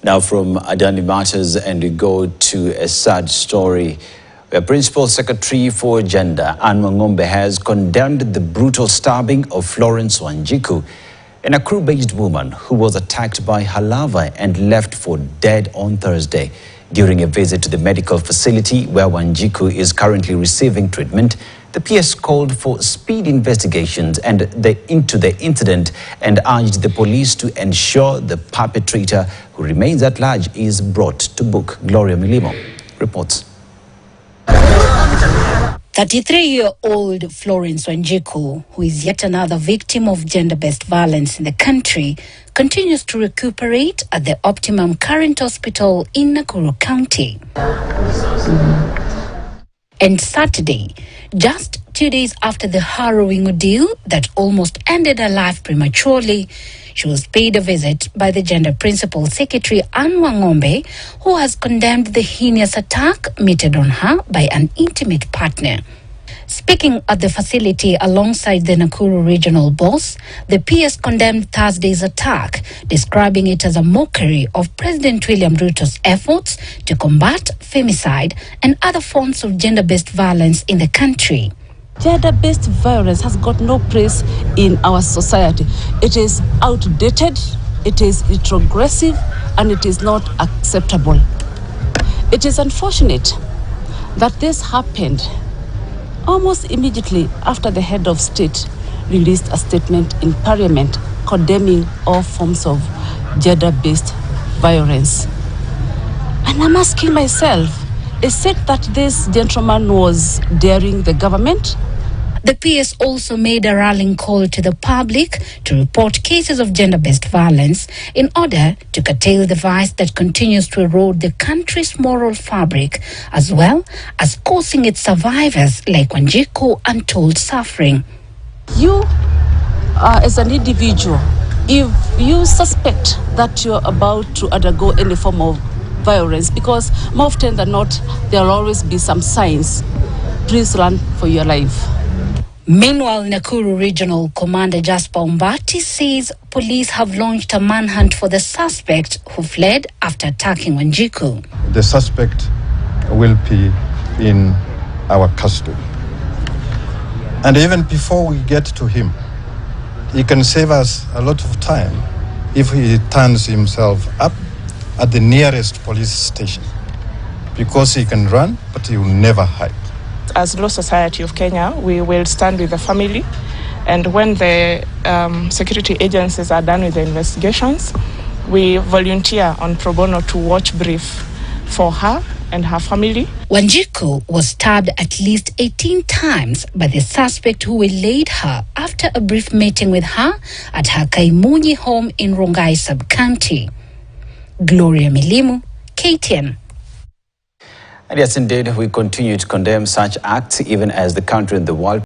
Now from Adani Matters, and we go to a sad story. The Principal Secretary for Gender, Anne Wangombe, has condemned the brutal stabbing of Florence Wanjiku, an Nakuru-based woman who was attacked by her lover and left for dead on Thursday. During a visit to the medical facility where Wanjiku is currently receiving treatment, the PS called for speedy investigations into the incident and urged the police to ensure the perpetrator, who remains at large, is brought to book. Gloria Milimo reports. 33-year-old Florence Wanjiku, who is yet another victim of gender-based violence in the country, continues to recuperate at the Optimum Current Hospital in Nakuru County. And Saturday, just 2 days after the harrowing ordeal that almost ended her life prematurely, she was paid a visit by the Gender Principal Secretary Anne Wangombe, who has condemned the heinous attack meted on her by an intimate partner. Speaking at the facility alongside the Nakuru regional boss, the PS condemned Thursday's attack, describing it as a mockery of President William Ruto's efforts to combat femicide and other forms of gender-based violence in the country. Gender-based violence has got no place in our society. It is outdated, it is retrogressive, and it is not acceptable. It is unfortunate that this happened almost immediately after the head of state released a statement in Parliament condemning all forms of gender-based violence. And I'm asking myself, is it that this gentleman was daring the government? The PS also made a rallying call to the public to report cases of gender-based violence in order to curtail the vice that continues to erode the country's moral fabric, as well as causing its survivors like Wanjiku untold suffering. You, as an individual, if you suspect that you're about to undergo any form of violence, because more often than not, there will always be some signs, please run for your life. Meanwhile, Nakuru Regional Commander Jasper Umbati says police have launched a manhunt for the suspect who fled after attacking Wanjiku. The suspect will be in our custody. And even before we get to him, he can save us a lot of time if he turns himself up at the nearest police station, because he can run, but he will never hide. As Law Society of Kenya, we will stand with the family, and when the security agencies are done with the investigations, we volunteer on pro bono to watch brief for her and her family. Wanjiku was stabbed at least 18 times by the suspect who waylaid her after a brief meeting with her at her Kaimunyi home in Rongai sub-county. Gloria Milimu, KTN. And yes, indeed, we continue to condemn such acts even as the country and the world